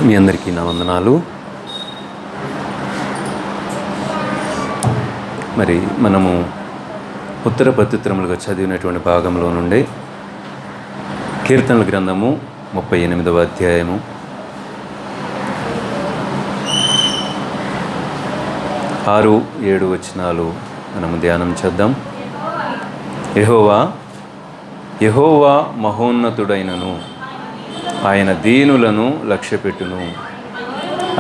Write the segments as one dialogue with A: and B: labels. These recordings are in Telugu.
A: మీ అందరికీ నా వందనాలు. మరి మనము ఉత్తర ప్రత్యుత్తరములుగా చదివినటువంటి భాగంలో నుండి కీర్తనల గ్రంథము 38వ అధ్యాయము 6-7 వచనాలు మనము ధ్యానం చేద్దాం. యెహోవా మహోన్నతుడైనను, ఆయన దీనులను లక్ష్యపెట్టును.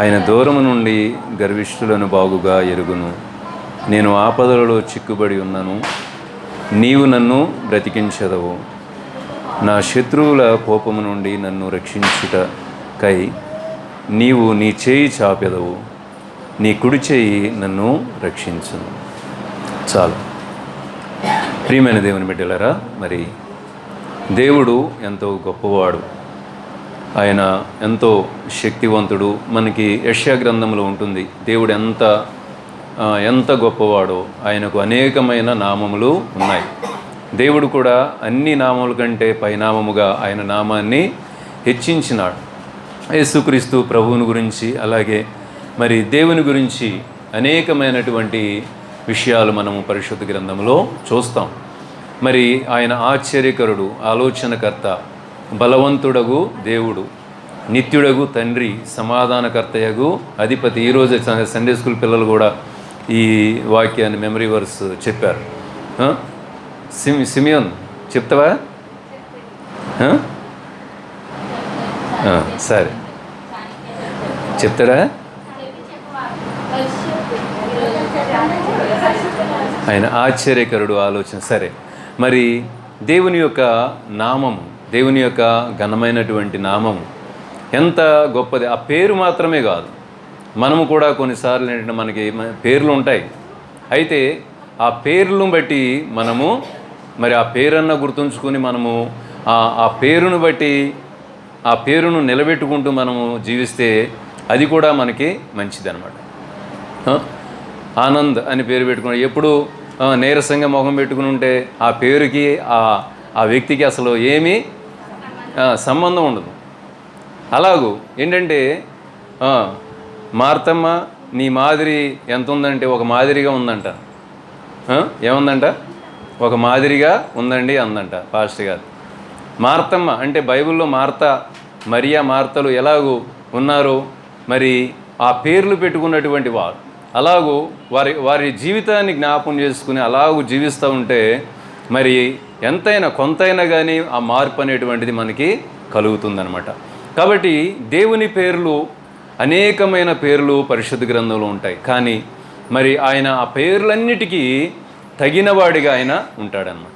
A: ఆయన దూరము నుండి గర్విష్ఠులను బాగుగా ఎరుగును. నేను ఆపదలలో చిక్కుబడి ఉన్నను, నీవు నన్ను బ్రతికించదవు. నా శత్రువుల కోపము నుండి నన్ను రక్షించుటకై నీవు నీ చేయి చాపెదవు, నీ కుడి చేయి నన్ను రక్షించును. చాలు. ప్రియమైన దేవుని బిడ్డలారా, మరి దేవుడు ఎంతో గొప్పవాడు, ఆయన ఎంతో శక్తివంతుడు. మనకి యెషయా గ్రంథంలో ఉంటుంది దేవుడు ఎంత గొప్పవాడో. ఆయనకు అనేకమైన నామములు ఉన్నాయి. దేవుడు కూడా అన్ని నామముల కంటే పైనామముగా ఆయన నామాన్ని హెచ్చించినాడు. యేసుక్రీస్తు ప్రభువుని గురించి, అలాగే మరి దేవుని గురించి అనేకమైనటువంటి విషయాలు మనము పరిశుద్ధ గ్రంథంలో చూస్తాం. మరి ఆయన ఆశ్చర్యకరుడు, ఆలోచనకర్త, బలవంతుడగు దేవుడు, నిత్యుడగు తండ్రి, సమాధానకర్తయగు అధిపతి. ఈరోజు సండే స్కూల్ పిల్లలు కూడా ఈ వాక్యాన్ని మెమరీ వర్స్ చెప్పారు. సిమియోన్ చెప్తావా? సరే, చెప్తాడా? ఆయన ఆశ్చర్యకరుడు, ఆలోచన. సరే, మరి దేవుని యొక్క నామము, దేవుని యొక్క ఘనమైనటువంటి నామము ఎంత గొప్పది. ఆ పేరు మాత్రమే కాదు, మనము కూడా కొన్నిసార్లు ఏంటంటే మనకి పేర్లు ఉంటాయి. అయితే ఆ పేర్లను బట్టి మనము మరి ఆ పేరన్న గుర్తుంచుకొని మనము ఆ పేరును బట్టి ఆ పేరును నిలబెట్టుకుంటూ మనము జీవిస్తే అది కూడా మనకి మంచిది అనమాట. ఆనంద్ అని పేరు పెట్టుకుని ఎప్పుడు నీరసంగా మొహం పెట్టుకుని ఉంటే ఆ పేరుకి ఆ వ్యక్తికి అసలు ఏమీ సంబంధం ఉండదు. అలాగూ ఏంటంటే మార్తమ్మ నీ మాదిరి ఎంత ఉందంటే ఒక మాదిరిగా ఉందంట. ఏముందంట? ఒక మాదిరిగా ఉందండి అందంట పాస్టర్ గారు. మార్తమ్మ అంటే బైబిల్లో మరియా మార్తలు ఎలాగూ ఉన్నారు, మరి ఆ పేర్లు పెట్టుకున్నటువంటి వారు అలాగూ వారి జీవితాన్ని జ్ఞాపకం చేసుకుని అలాగూ జీవిస్తూ ఉంటే మరి ఎంతైనా కొంతైనా కానీ ఆ మార్పు అనేటువంటిది మనకి కలుగుతుందనమాట. కాబట్టి దేవుని పేర్లు, అనేకమైన పేర్లు పరిశుద్ధ గ్రంథంలో ఉంటాయి. కానీ మరి ఆయన ఆ పేర్లన్నిటికీ తగినవాడిగా ఆయన ఉంటాడన్నమాట.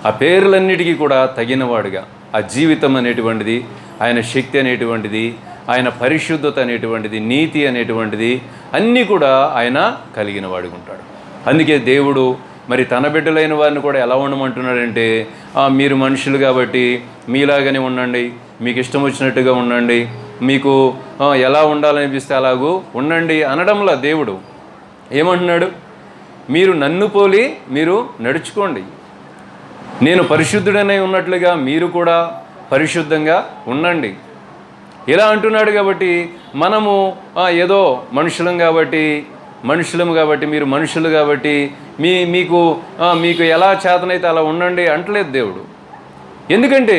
A: ఆ పేర్లన్నిటికీ కూడా తగినవాడిగా ఆ జీవితం అనేటువంటిది, ఆయన శక్తి అనేటువంటిది, ఆయన పరిశుద్ధత అనేటువంటిది, నీతి అనేటువంటిది అన్నీ కూడా ఆయన కలిగిన వాడిగా ఉంటాడు. అందుకే దేవుడు మరి తన బిడ్డలైన వారిని కూడా ఎలా ఉండమంటున్నాడంటే, మీరు మనుషులు కాబట్టి మీలాగానే ఉండండి, మీకు ఇష్టం వచ్చినట్టుగా ఉండండి, మీకు ఎలా ఉండాలనిపిస్తే అలాగూ ఉండండి అనడంలో దేవుడు ఏమంటున్నాడు? మీరు నన్ను పోలి మీరు నడుచుకోండి, నేను పరిశుద్ధుడనై ఉన్నట్లుగా మీరు కూడా పరిశుద్ధంగా ఉండండి ఇలా అంటున్నాడు. కాబట్టి మనము ఏదో మనుషులం కాబట్టి మీరు మనుషులు కాబట్టి మీకు ఎలా చేతనైతే అలా ఉండండి అంటలేదు దేవుడు. ఎందుకంటే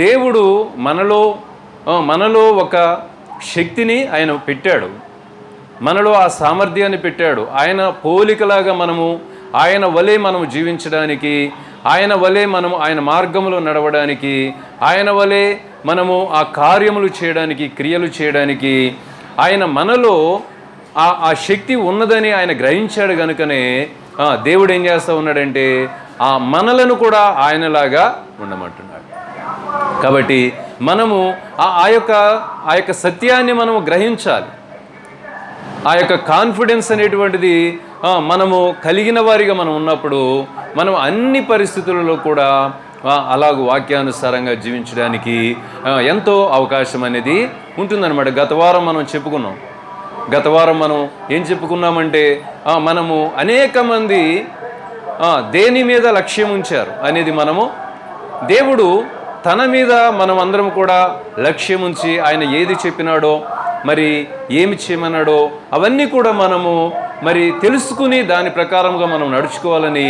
A: దేవుడు మనలో ఒక శక్తిని ఆయన పెట్టాడు, మనలో ఆ సామర్థ్యాన్ని పెట్టాడు. ఆయన పోలికలాగా ఆయన వలె మనము జీవించడానికి, ఆయన వలె మనము ఆయన మార్గంలో నడవడానికి, ఆయన వలె మనము ఆ కార్యములు చేయడానికి, క్రియలు చేయడానికి ఆయన మనలో ఆ శక్తి ఉన్నదని ఆయన గ్రహించాడు. కనుకనే దేవుడు ఏం చేస్తూ ఉన్నాడంటే ఆ మనలను కూడా ఆయనలాగా ఉండమంటున్నాడు. కాబట్టి మనము ఆ యొక్క సత్యాన్ని మనము గ్రహించాలి. ఆ యొక్క కాన్ఫిడెన్స్ అనేటువంటిది మనము కలిగిన వారిగా మనం ఉన్నప్పుడు మనం అన్ని పరిస్థితులలో కూడా అలాగూ వాక్యానుసారంగా జీవించడానికి ఎంతో అవకాశం అనేది ఉంటుందన్నమాట. గత వారం మనం ఏం చెప్పుకున్నామంటే మనము అనేక మంది దేని మీద లక్ష్యం ఉంచారు అనేది దేవుడు తన మీద మనం అందరం కూడా లక్ష్యం ఉంచి ఆయన ఏది చెప్పినాడో మరి ఏమి చేయమన్నాడో అవన్నీ కూడా మనము మరి తెలుసుకుని దాని ప్రకారంగా మనం నడుచుకోవాలని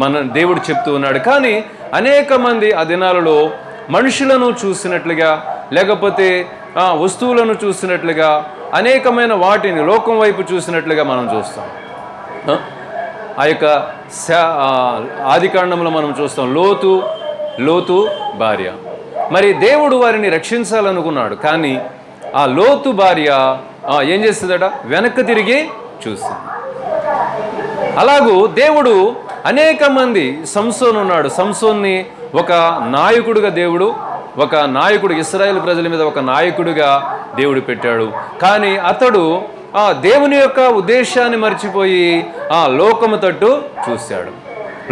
A: మన దేవుడు చెప్తూ ఉన్నాడు. కానీ అనేక మంది ఆ దినాలలో మనుషులను చూసినట్లుగా లేకపోతే వస్తువులను చూసినట్లుగా అనేకమైన వాటిని లోకం వైపు చూసినట్లుగా మనం చూస్తాం. ఆ యొక్క ఆదికాండంలో మనం చూస్తాం లోతు భార్య. మరి దేవుడు వారిని రక్షించాలనుకున్నాడు, కానీ ఆ లోతు భార్య ఏం చేస్తుందట, వెనక్కి తిరిగి చూస్తుంది. అలాగూ దేవుడు అనేక మంది, సంసోను ఉన్నాడు, సంసోన్ని ఒక నాయకుడుగా దేవుడు ఇశ్రాయేలు ప్రజల మీద ఒక నాయకుడిగా దేవుడు పెట్టాడు. కానీ అతడు దేవుని యొక్క ఉద్దేశాన్ని మర్చిపోయి లోకము తట్టు చూశాడు.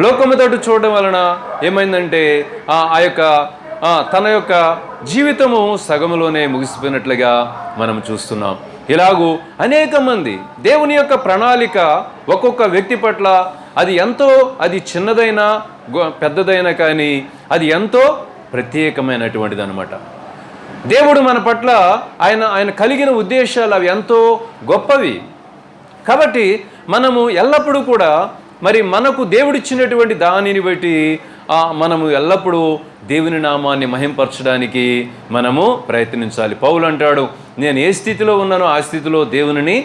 A: లోకము తట్టు చూడడం వలన ఏమైందంటే ఆ యొక్క తన యొక్క జీవితము సగములోనే ముగిసిపోయినట్లుగా మనం చూస్తున్నాం. ఇలాగూ అనేక మంది దేవుని యొక్క ప్రణాళిక ఒక్కొక్క వ్యక్తి పట్ల అది చిన్నదైనా పెద్దదైనా కానీ అది ఎంతో ప్రత్యేకమైనటువంటిది అనమాట. దేవుడు మన పట్ల ఆయన కలిగిన ఉద్దేశాలు అవి ఎంతో గొప్పవి. కాబట్టి మనము ఎల్లప్పుడూ కూడా మరి మనకు దేవుడిచ్చినటువంటి దానిని బట్టి మనము ఎల్లప్పుడూ దేవుని నామాన్ని మహింపరచడానికి మనము ప్రయత్నించాలి. పౌలు అంటాడు, నేను ఏ స్థితిలో ఉన్నానో ఆ స్థితిలో దేవునిని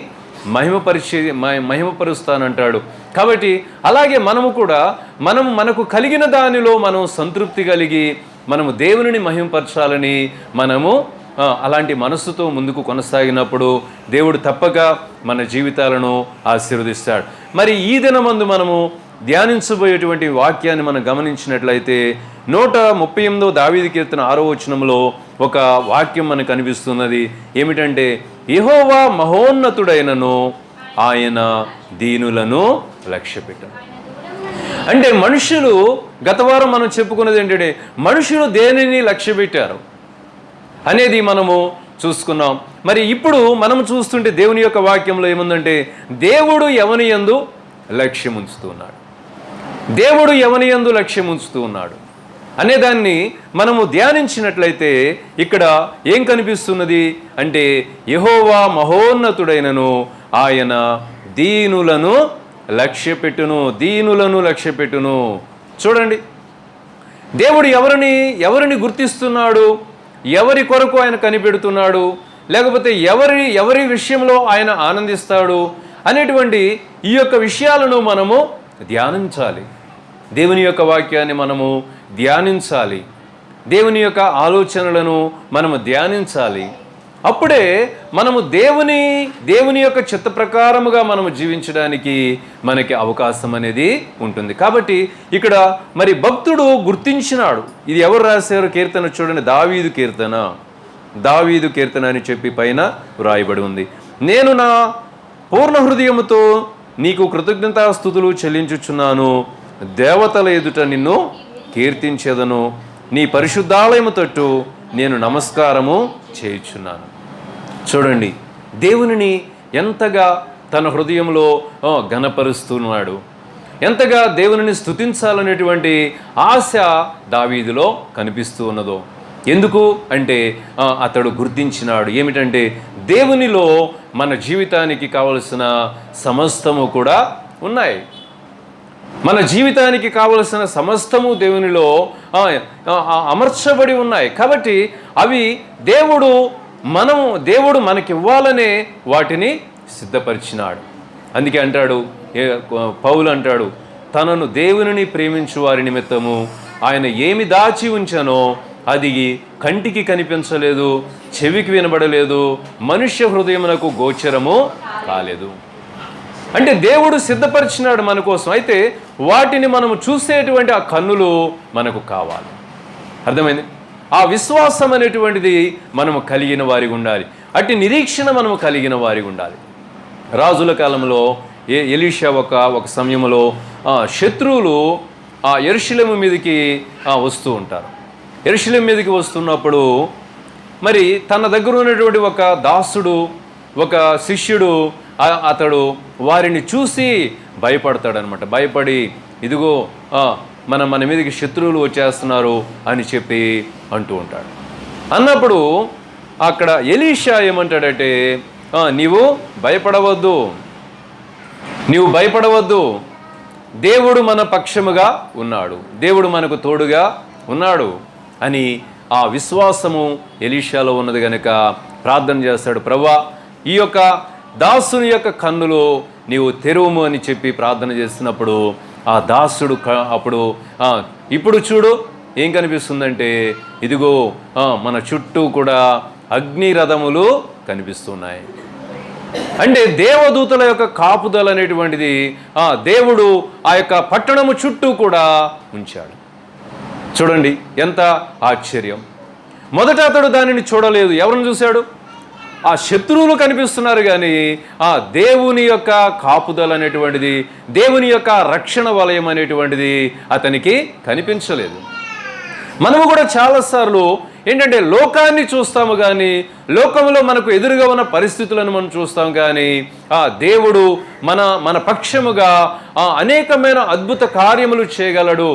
A: మహిమపరుస్తానంటాడు. కాబట్టి అలాగే మనము కూడా మనకు కలిగిన దానిలో మనం సంతృప్తి కలిగి మనము దేవునిని మహిమపరచాలని మనము అలాంటి మనస్సుతో ముందుకు కొనసాగినప్పుడు దేవుడు తప్పక మన జీవితాలను ఆశీర్వదిస్తాడు. మరి ఈ దినమందు మనము ధ్యానించబోయేటువంటి వాక్యాన్ని మనం గమనించినట్లయితే 138 దావీదు కీర్తన 6వ వచనంలో ఒక వాక్యం మనకు కనిపిస్తున్నది. ఏమిటంటే, యెహోవా మహోన్నతుడైనను ఆయన దీనులను లక్ష్యపెట్టను. అంటే మనుషులు, గత వారం మనం చెప్పుకున్నది ఏంటంటే, మనుషులు దేనిని లక్ష్యపెట్టారు అనేది మనము చూసుకున్నాం. మరి ఇప్పుడు మనం చూస్తుంటే దేవుని యొక్క వాక్యంలో ఏముందంటే, దేవుడు ఎవని యందు లక్ష్యం ఉంచుతూ ఉన్నాడు, దేవుడు ఎవని యందు లక్ష్యం ఉంచుతూ ఉన్నాడు అనేదాన్ని మనము ధ్యానించినట్లయితే ఇక్కడ ఏం కనిపిస్తున్నది అంటే, యెహోవా మహోన్నతుడైనను ఆయన దీనులను లక్ష్యపెట్టును. చూడండి, దేవుడు ఎవరిని గుర్తిస్తున్నాడు, ఎవరి కొరకు ఆయన కనిపెడుతున్నాడు, లేకపోతే ఎవరి విషయంలో ఆయన ఆనందిస్తాడు అనేటువంటి ఈ యొక్క విషయాలను మనము ధ్యానించాలి. దేవుని యొక్క వాక్యాన్ని మనము ధ్యానించాలి, దేవుని యొక్క ఆలోచనలను మనము ధ్యానించాలి. అప్పుడే మనము దేవుని యొక్క చిత్త ప్రకారముగా మనము జీవించడానికి మనకి అవకాశం అనేది ఉంటుంది. కాబట్టి ఇక్కడ మరి భక్తుడు గుర్తించినాడు. ఇది ఎవరు రాశారు కీర్తన చూడండి, దావీదు కీర్తన అని చెప్పి పైన వ్రాయబడి ఉంది. నేను నా పూర్ణ హృదయముతో నీకు కృతజ్ఞతాస్తుతులు చెల్లించుచున్నాను, దేవతల ఎదుట నిన్ను కీర్తించేదను, నీ పరిశుద్ధాలయము తట్టు నేను నమస్కారము చేయుచున్నాను. చూడండి, దేవునిని ఎంతగా తన హృదయంలో ఘనపరుస్తున్నాడు, ఎంతగా దేవునిని స్తుతించాలనేటువంటి ఆశ దావీదులో కనిపిస్తూ ఉన్నదో. ఎందుకు అంటే అతడు గుర్తించినాడు ఏమిటంటే, దేవునిలో మన జీవితానికి కావలసిన సమస్తము కూడా ఉన్నాయి. మన జీవితానికి కావలసిన సమస్తము దేవునిలో అమర్చబడి ఉన్నాయి. కాబట్టి అవి దేవుడు మనకివ్వాలనే వాటిని సిద్ధపరిచినాడు. అందుకే అంటాడు పౌలు అంటాడు, తనను దేవునిని ప్రేమించు వారి నిమిత్తము ఆయన ఏమి దాచి ఉంచానో అది కంటికి కనిపించలేదు, చెవికి వినబడలేదు, మనుష్య హృదయమునకు గోచరము కాలేదు. అంటే దేవుడు సిద్ధపరిచినాడు మన కోసం. అయితే వాటిని మనము చూసేటువంటి ఆ కన్నులు మనకు కావాలి. అర్థమైంది? ఆ విశ్వాసం అనేటువంటిది మనము కలిగిన వారికి ఉండాలి. అట్టి నిరీక్షణ మనము కలిగిన వారికి ఉండాలి. రాజుల కాలంలో ఎలీషా ఒక సమయంలో శత్రువులు యెరూషలేము మీదకి వస్తూ ఉంటారు. యెరూషలేము మీదకి వస్తున్నప్పుడు మరి తన దగ్గర ఉన్నటువంటి ఒక దాసుడు, ఒక శిష్యుడు, అతడు వారిని చూసి భయపడతాడనమాట. భయపడి, ఇదిగో మన మీదకి శత్రువులు వచ్చేస్తున్నారు అని చెప్పి అంటూ ఉంటాడు. అన్నప్పుడు అక్కడ ఎలీషా ఏమంటాడంటే, నీవు భయపడవద్దు, దేవుడు మన పక్షముగా ఉన్నాడు, దేవుడు మనకు తోడుగా ఉన్నాడు అని ఆ విశ్వాసము ఎలీషాలో ఉన్నది కనుక ప్రార్థన చేస్తాడు. ప్రభువా, ఈ యొక్క దాసుని యొక్క కన్నులు నీవు తెరువుము అని చెప్పి ప్రార్థన చేస్తున్నప్పుడు ఆ దాసుడు అప్పుడు ఇప్పుడు చూడు ఏం కనిపిస్తుందంటే, ఇదిగో మన చుట్టూ కూడా అగ్నిరథములు కనిపిస్తున్నాయి. అంటే దేవదూతల యొక్క కాపుదల అనేటువంటిది దేవుడు ఆ యొక్క పట్టణము చుట్టూ కూడా ఉంచాడు. చూడండి ఎంత ఆశ్చర్యం. మొదట అతడు దానిని చూడలేదు. ఎవరిని చూశాడు? ఆ శత్రువులు కనిపిస్తున్నారు, కానీ ఆ దేవుని యొక్క కాపుదల అనేటువంటిది, దేవుని యొక్క రక్షణ వలయం అనేటువంటిది అతనికి కనిపించలేదు. మనము కూడా చాలాసార్లు ఏంటంటే లోకాన్ని చూస్తాము, కానీ లోకంలో మనకు ఎదురుగా ఉన్న పరిస్థితులను మనం చూస్తాం, కానీ ఆ దేవుడు మన పక్షముగా అనేకమైన అద్భుత కార్యములు చేయగలడు,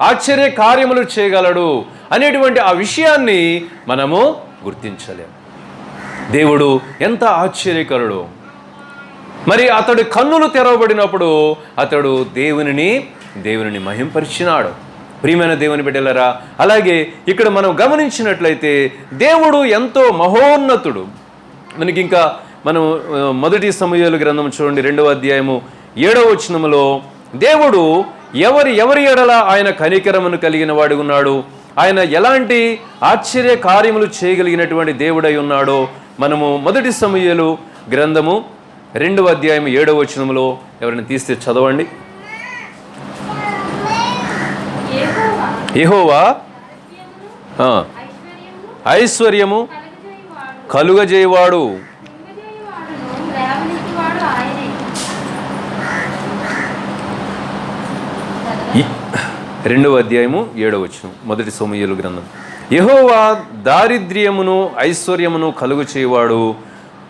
A: ఆశ్చర్య కార్యములు చేయగలడు అనేటువంటి ఆ విషయాన్ని మనము గుర్తించలేము. దేవుడు ఎంత ఆశ్చర్యకరుడు. మరి అతడి కన్నులు తెరవబడినప్పుడు అతడు దేవునిని మహింపరిచినాడు. ప్రియమైన దేవుని బిడ్డలారా, అలాగే ఇక్కడ మనం గమనించినట్లయితే దేవుడు ఎంతో మహోన్నతుడు. మనకి ఇంకా మనం మొదటి సమూయేలు గ్రంథం చూడండి, 2వ అధ్యాయము 7వ వచనములో దేవుడు ఎవరి ఎడల ఆయన కనికరమును కలిగిన వాడు ఉన్నాడు, ఆయన ఎలాంటి ఆశ్చర్య కార్యములు చేయగలిగినటువంటి దేవుడై ఉన్నాడో మనము మొదటి సమూయేలు గ్రంథము 2వ అధ్యాయం 7వ వచనములో ఎవరైనా తీస్తే చదవండి. యెహోవా ఐశ్వర్యము కలుగజేయవాడు, 2వ అధ్యాయము 7వ వచనం మొదటి సమూయేలు గ్రంథం. యెహోవా దారిద్ర్యమును ఐశ్వర్యమును కలుగు చేయవాడు,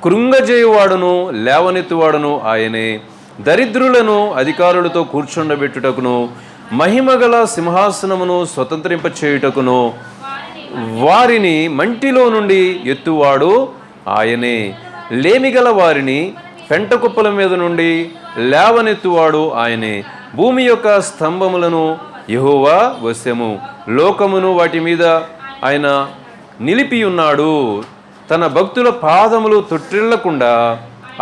A: కృంగజేయువాడును లేవనెత్తువాడును ఆయనే. దరిద్రులను అధికారులతో కూర్చుండబెట్టుటకును, మహిమగల సింహాసనమును స్వతంత్రింప చేయుటకును, వారిని మంటిలో నుండి ఎత్తువాడు ఆయనే. లేమిగల వారిని పెంటకుప్పల మీద నుండి లేవనెత్తువాడు ఆయనే. భూమి యొక్క స్తంభములను యెహోవా వశము, లోకమును వాటి మీద ఆయన నిలిపి ఉన్నాడు. తన భక్తుల పాదములు తొట్టిల్లకుండా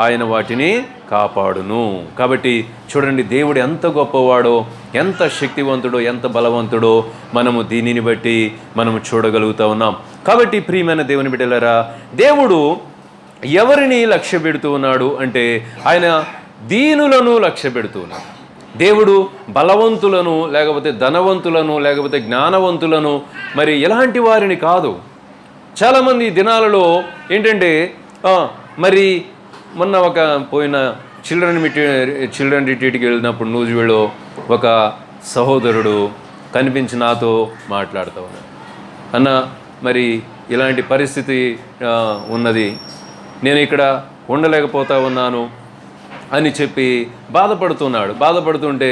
A: ఆయన వాటిని కాపాడును. కాబట్టి చూడండి, దేవుడు ఎంత గొప్పవాడో, ఎంత శక్తివంతుడో, ఎంత బలవంతుడో మనము దీనిని బట్టి మనము చూడగలుగుతూ ఉన్నాం. కాబట్టి ప్రియమైన దేవుని బిడ్డలారా, దేవుడు ఎవరిని లక్ష్య పెడుతూ ఉన్నాడు అంటే ఆయన దీనులను లక్ష్య పెడుతూ ఉన్నాడు. దేవుడు బలవంతులను, లేకపోతే ధనవంతులను, లేకపోతే జ్ఞానవంతులను, మరి ఎలాంటి వారిని కాదు. చాలామంది దినాలలో ఏంటంటే మరి మొన్న ఒక పోయిన చిల్డ్రన్ రిట్రీట్కి వెళ్ళినప్పుడు నూజివీడులో ఒక సహోదరుడు కనిపించి నాతో మాట్లాడుతూ ఉన్నాడు. అన్న, మరి ఇలాంటి పరిస్థితి ఉన్నది, నేను ఇక్కడ ఉండలేకపోతా ఉన్నాను అని చెప్పి బాధపడుతుంటే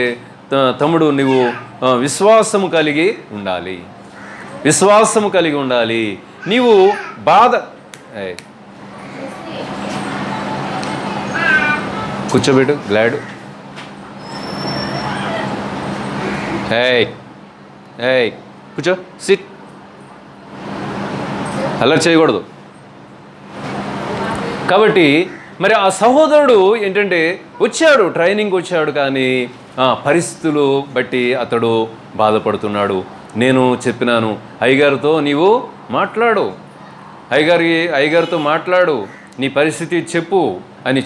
A: తమ్ముడు, నువ్వు విశ్వాసము కలిగి ఉండాలి. నీవు కూర్చోబెట్టు, గ్లాడ్. కూర్చో, సిట్. అలా చేయకూడదు. కాబట్టి మరి ఆ సహోదరుడు ఏంటంటే ట్రైనింగ్ వచ్చాడు, కానీ పరిస్థితులు బట్టి అతడు బాధపడుతున్నాడు. నేను చెప్పినాను, అయ్యగారితో నీవు మాట్లాడు, అయ్యగారితో మాట్లాడు, నీ పరిస్థితి చెప్పు అని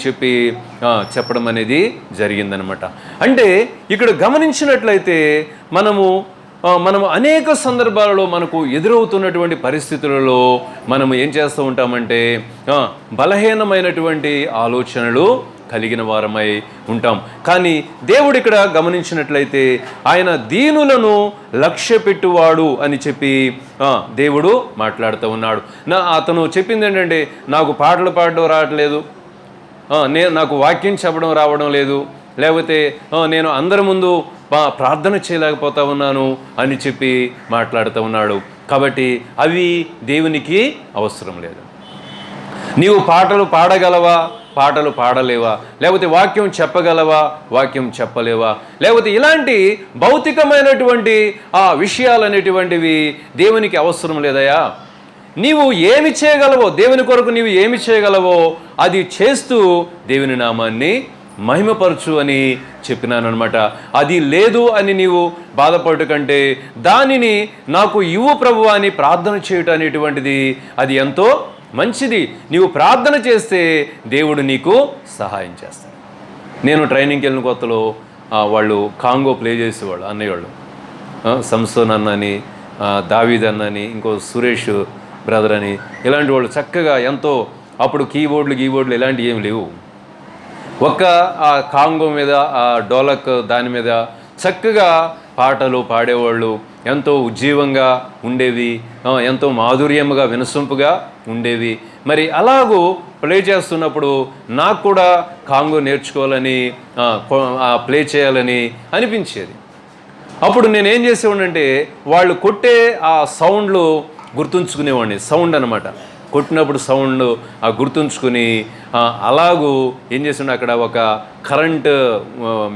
A: చెప్పడం అనేది జరిగిందనమాట. అంటే ఇక్కడ గమనించినట్లయితే మనము అనేక సందర్భాలలో మనకు ఎదురవుతున్నటువంటి పరిస్థితులలో మనము ఏం చేస్తూ ఉంటామంటే బలహీనమైనటువంటి ఆలోచనలు కలిగిన వారమై ఉంటాం. కానీ దేవుడు ఇక్కడ గమనించినట్లయితే ఆయన దీనులను లక్ష్య పెట్టువాడు అని చెప్పి దేవుడు మాట్లాడుతూ ఉన్నాడు. అతను చెప్పింది ఏంటంటే, నాకు పాటలు పాడడం రావట్లేదు, నాకు వాక్యం చెప్పడం రావడం లేదు, లేకపోతే నేను అందరి ముందు ప్రార్థన చేయలేకపోతా ఉన్నాను అని చెప్పి మాట్లాడుతూ ఉన్నాడు. కాబట్టి అవి దేవునికి అవసరం లేదు. నీవు పాటలు పాడగలవా, పాటలు పాడలేవా, లేకపోతే వాక్యం చెప్పగలవా, వాక్యం చెప్పలేవా, లేకపోతే ఇలాంటి భౌతికమైనటువంటి ఆ విషయాలు అనేటువంటివి దేవునికి అవసరం లేదయా. నీవు ఏమి చేయగలవో, దేవుని కొరకు నీవు ఏమి చేయగలవో అది చేస్తూ దేవుని నామాన్ని మహిమపరచు అని చెప్పినానమాట. అది లేదు అని నీవు బాధపడు కంటే దానిని నాకు ఇవ్వు ప్రభువా అని ప్రార్థన చేయటం అనేటువంటిది అది ఎంతో మంచిది. నీవు ప్రార్థన చేస్తే దేవుడు నీకు సహాయం చేస్తాడు. నేను ట్రైనింగ్కి వెళ్ళిన కొత్తలో వాళ్ళు కాంగో ప్లే చేసేవాళ్ళు, అన్నయ్య వాళ్ళు, సంసోన్ అన్నని, దావీద్ అన్నని, ఇంకో సురేష్ బ్రదర్ అని, ఇలాంటి వాళ్ళు చక్కగా ఎంతో, అప్పుడు కీబోర్డులు ఇలాంటివి ఏమి లేవు. ఒక్క ఆ కాంగో మీద, ఆ డోలక్ దాని మీద చక్కగా పాటలు పాడేవాళ్ళు, ఎంతో ఉజ్జీవంగా ఉండేవి, ఎంతో మాధుర్యముగా వినసొంపుగా ఉండేవి. మరి అలాగూ ప్లే చేస్తున్నప్పుడు నాకు కూడా కాంగో నేర్చుకోవాలని, ప్లే చేయాలని అనిపించేది. అప్పుడు నేనేం చేసేవాడినంటే వాళ్ళు కొట్టే ఆ సౌండ్లు గుర్తుంచుకునేవాడిని. సౌండ్ అనమాట, కొట్టినప్పుడు సౌండ్ గుర్తుంచుకుని అలాగూ ఏం చేస్తుండే, అక్కడ ఒక కరెంట్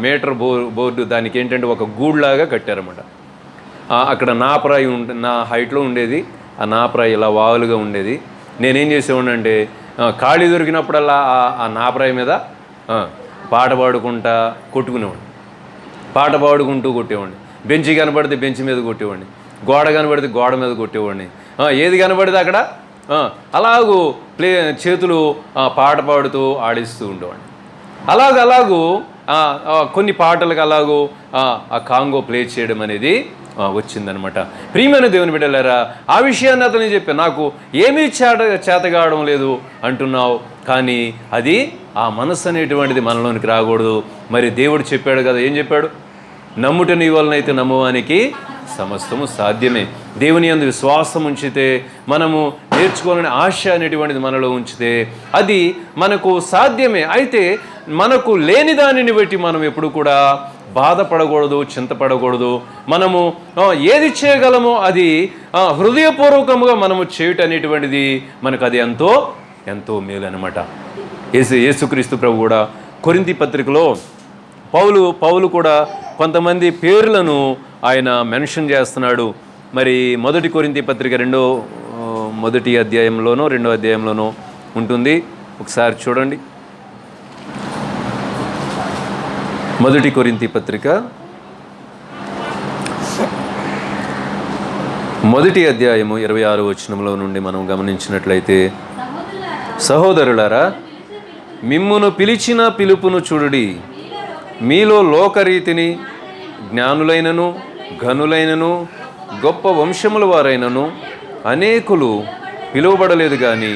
A: మీటర్ బోర్డు, దానికి ఏంటంటే ఒక గూడ్లాగా కట్టారన్నమాట. అక్కడ నాపరాయి నా హైట్లో ఉండేది. ఆ నాపరాయి ఇలా వాలుగా ఉండేది. నేనేం చేసేవాడిని అంటే ఖాళీ దొరికినప్పుడల్లా ఆ నాపరాయి మీద పాట పాడుకుంటా కొట్టుకునేవాడిని, పాట పాడుకుంటూ కొట్టేవాడిని. బెంచి కనబడితే బెంచ్ మీద కొట్టేవాడిని, గోడ కనబడితే గోడ మీద కొట్టేవాడిని, ఏది కనబడితే అక్కడ అలాగూ చేతులు పాట పాడుతూ ఆడిస్తూ ఉండేవాడిని. అలాగూ కొన్ని పాటలకు అలాగూ ఆ కాంగో ప్లే చేయడం అనేది వచ్చిందనమాట. ప్రియమైన దేవుని బిడ్డలారా, ఆ విషయాన్ని అతను చెప్పాను, నాకు ఏమీ చేతగావడం లేదు అంటున్నావు, కానీ అది ఆ మనసు అనేటువంటిది మనలోనికి రాకూడదు. మరి దేవుడు చెప్పాడు కదా, ఏం చెప్పాడు? నమ్ముట నీ వలనైతే నమ్మువానికి సమస్తము సాధ్యమే. దేవుని యందు విశ్వాసం ఉంచితే, మనము నేర్చుకోవాలని ఆశ అనేటువంటిది మనలో ఉంచితే అది మనకు సాధ్యమే. అయితే మనకు లేని దానిని బట్టి మనం ఎప్పుడు కూడా బాధపడకూడదు, చింతపడకూడదు. మనము ఏది చేయగలమో అది హృదయపూర్వకముగా మనము చేయటం అనేటువంటిది మనకు అది ఎంతో ఎంతో మేలు అనమాట. యేసుక్రీస్తు ప్రభు కూడా కొరింథీ పత్రికలో పౌలు కూడా కొంతమంది పేర్లను ఆయన మెన్షన్ చేస్తున్నాడు. మరి 1 కొరింథీ పత్రిక 1 అధ్యాయంలోనో 2వ అధ్యాయంలోనో ఉంటుంది. ఒకసారి చూడండి. 1 కొరింథీ పత్రిక 1 అధ్యాయము 26వ వచనంలో నుండి మనం గమనించినట్లయితే, సహోదరులారా, మిమ్మును పిలిచిన పిలుపును చూడుడి. మీలో లోకరీతిని జ్ఞానులైనను ఘనులైనను గొప్ప వంశముల వారైనను అనేకులు పిలువబడలేదు, కానీ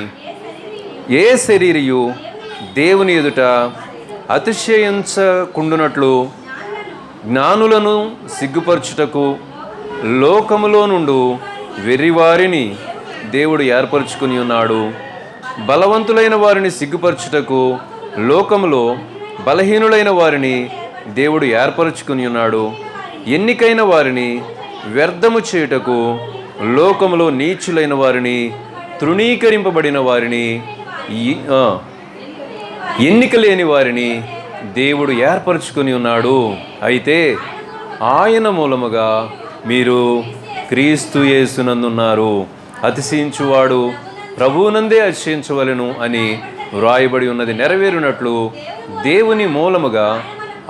A: ఏ శరీరియు దేవుని ఎదుట అతిశయించకుండునట్లు జ్ఞానులను సిగ్గుపరచుటకు లోకములో నుండు వెర్రివారిని దేవుడు ఏర్పరచుకుని ఉన్నాడు. బలవంతులైన వారిని సిగ్గుపరచుటకు లోకములో బలహీనులైన వారిని దేవుడు ఏర్పరచుకుని ఉన్నాడు. ఎన్నికైన వారిని వ్యర్థము చేయుటకు లోకములో నీచులైన వారిని, తృణీకరింపబడిన వారిని, ఎన్నిక లేని వారిని దేవుడు ఏర్పరచుకుని ఉన్నాడు. అయితే ఆయన మూలముగా మీరు క్రీస్తు యేసునందున్నారు. అతిశయించువాడు ప్రభువునందే అతిశయించవలెను అని వ్రాయబడి ఉన్నది నెరవేరునట్లు దేవుని మూలముగా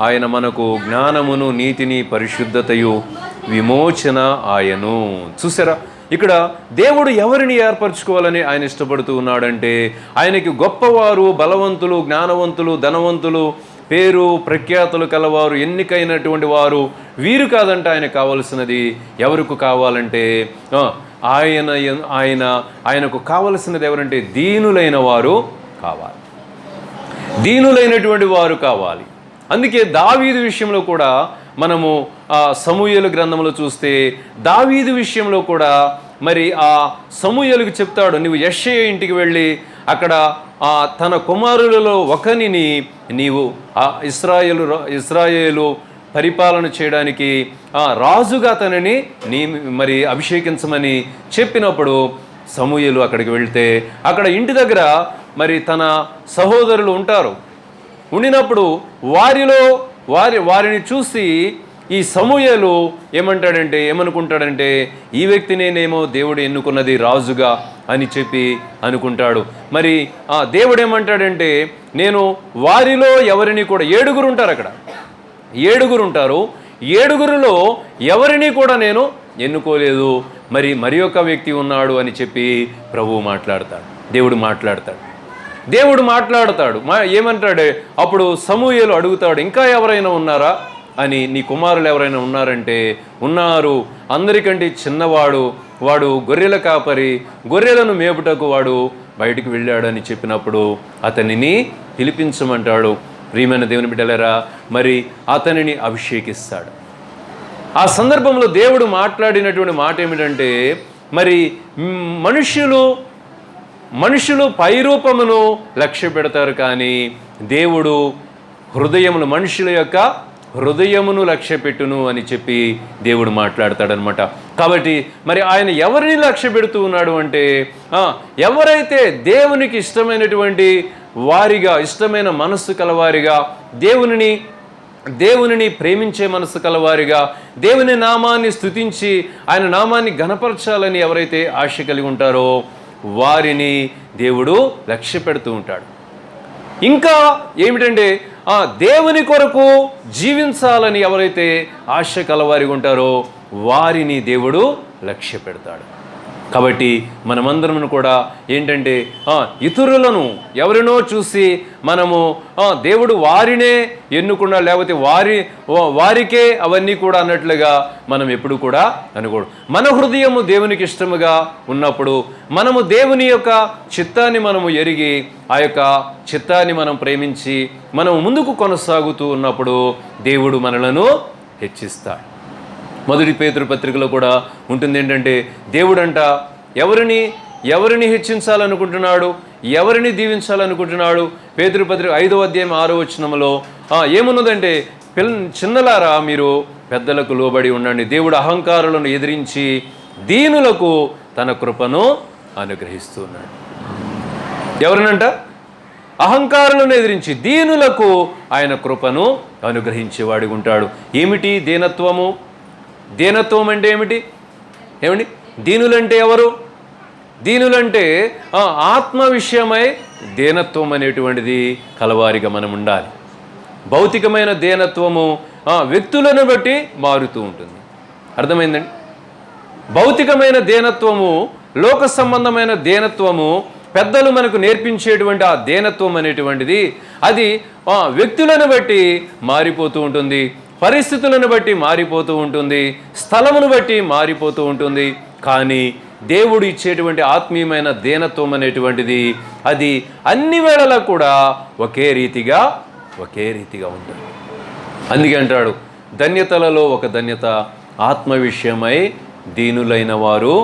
A: ఆయన మనకు జ్ఞానమును, నీతిని, పరిశుద్ధతయు, విమోచన ఆయను. చూసారా, ఇక్కడ దేవుడు ఎవరిని ఏర్పరచుకోవాలని ఆయన ఇష్టపడుతూ ఉన్నాడంటే, ఆయనకి గొప్పవారు, బలవంతులు, జ్ఞానవంతులు, ధనవంతులు, పేరు ప్రఖ్యాతులు కలవారు, ఎన్నికైనటువంటి వారు వీరు కాదంట ఆయన కావలసినది. ఎవరికి కావాలంటే ఆయనకు కావలసినది ఎవరంటే దీనులైన వారు కావాలి, దీనులైనటువంటి వారు కావాలి. అందుకే దావీదు విషయంలో కూడా మనము సమూయేలు గ్రంథంలో చూస్తే, దావీదు విషయంలో కూడా మరి ఆ సమూయేలుకు చెప్తాడు, నువ్వు యెషయా ఇంటికి వెళ్ళి అక్కడ తన కుమారులలో ఒకనిని నీవు ఇశ్రాయేలు పరిపాలన చేయడానికి రాజుగా అతనిని మరి అభిషేకించమని చెప్పినప్పుడు సమూయేలు అక్కడికి వెళ్తే అక్కడ ఇంటి దగ్గర మరి తన సహోదరులు ఉంటారు. ఉండినప్పుడు వారిని చూసి ఈ సమూయేలు ఏమనుకుంటాడంటే ఈ వ్యక్తినేనేమో దేవుడు ఎన్నుకున్నది రాజుగా అని చెప్పి అనుకుంటాడు. మరి దేవుడు ఏమంటాడంటే, నేను వారిలో ఎవరిని కూడా 7 ఉంటారు అక్కడ, 7 ఉంటారు, 7లో ఎవరిని కూడా నేను ఎన్నుకోలేదు, మరి ఒక వ్యక్తి ఉన్నాడు అని చెప్పి ప్రభువు మాట్లాడతాడు. దేవుడు మాట్లాడతాడు. ఏమంటాడు అప్పుడు సమూయేలు అడుగుతాడు, ఇంకా ఎవరైనా ఉన్నారా అని, నీ కుమారులు ఎవరైనా ఉన్నారంటే ఉన్నారు, అందరికంటే చిన్నవాడు, వాడు గొర్రెల కాపరి, గొర్రెలను మేపుటకు వాడు బయటికి వెళ్ళాడని చెప్పినప్పుడు అతనిని పిలిపించమంటాడు. ప్రియమైన దేవుని బిడ్డలారా, మరి అతనిని అభిషేకిస్తాడు. ఆ సందర్భంలో దేవుడు మాట్లాడినటువంటి మాట ఏమిటంటే, మరి మనుషులు పైరూపమును లక్ష్య పెడతారు, కానీ దేవుడు మనుషుల యొక్క హృదయమును లక్ష్య పెట్టును అని చెప్పి దేవుడు మాట్లాడతాడనమాట. కాబట్టి మరి ఆయన ఎవరిని లక్ష్య పెడుతూ ఉన్నాడు అంటే, ఎవరైతే దేవునికి ఇష్టమైనటువంటి వారిగా, ఇష్టమైన మనస్సు కలవారిగా, దేవునిని ప్రేమించే మనసు కలవారిగా, దేవుని నామాన్ని స్తుతించి ఆయన నామాన్ని ఘనపరచాలని ఎవరైతే ఆశ కలిగి ఉంటారో వారిని దేవుడు లక్ష్య పెడుతూ ఉంటాడు. ఇంకా ఏమిటంటే, దేవుని కొరకు జీవించాలని ఎవరైతే ఆశ కలవారిగా ఉంటారో వారిని దేవుడు లక్ష్య పెడతాడు. కాబట్టి మనమందరం కూడా ఏంటంటే, ఇతరులను ఎవరినో చూసి మనము దేవుడు వారినే ఎన్నుకున్నా, లేకపోతే వారికే అవన్నీ కూడా అన్నట్లుగా మనం ఎప్పుడు కూడా అనుకోడు. మన హృదయము దేవునికి ఇష్టముగా ఉన్నప్పుడు, మనము దేవుని యొక్క చిత్తాన్ని మనము ఎరిగి ఆ యొక్క చిత్తాన్ని మనం ప్రేమించి మనం ముందుకు కొనసాగుతూ ఉన్నప్పుడు దేవుడు మనలను హెచ్చిస్తాడు. మొదటి పేతురు పత్రికలో కూడా ఉంటుంది ఏంటంటే, దేవుడంట ఎవరిని హెచ్చించాలనుకుంటున్నాడు, ఎవరిని దీవించాలనుకుంటున్నాడు. పేతురు పత్రిక 5వ అధ్యాయం 6వ వచనంలో ఏమున్నదంటే, చిన్నలారా మీరు పెద్దలకు లోబడి ఉండండి, దేవుడు అహంకారులను ఎదిరించి దీనులకు తన కృపను అనుగ్రహిస్తున్నాడు. ఎవరినంట? అహంకారులను ఎదిరించి దీనులకు ఆయన కృపను అనుగ్రహించేవాడి ఉంటాడు. ఏమిటి దీనత్వము? దీనత్వం అంటే ఏమిటి? దీనులంటే ఎవరు? దీనులంటే ఆత్మ విషయమై దీనత్వం అనేటువంటిది కలవారిగా మనం ఉండాలి. భౌతికమైన దీనత్వము వ్యక్తులను బట్టి మారుతూ ఉంటుంది. అర్థమైందండి? భౌతికమైన దీనత్వము, లోక సంబంధమైన దీనత్వము, పెద్దలు మనకు నేర్పించేటువంటి ఆ దీనత్వం అనేటువంటిది అది వ్యక్తులను బట్టి మారిపోతూ ఉంటుంది, పరిస్థితులను బట్టి మారిపోతూ ఉంటుంది, స్థలమును బట్టి మారిపోతూ ఉంటుంది. కానీ దేవుడు ఇచ్చేటువంటి ఆత్మీయమైన దీనత్వం అనేటువంటిది అది అన్ని వేళలా కూడా ఒకే రీతిగా ఉంటుంది. అందుకే అంటాడు, ధన్యతలలో ఒక ధన్యత, ఆత్మ విషయమై దీనులైన వారు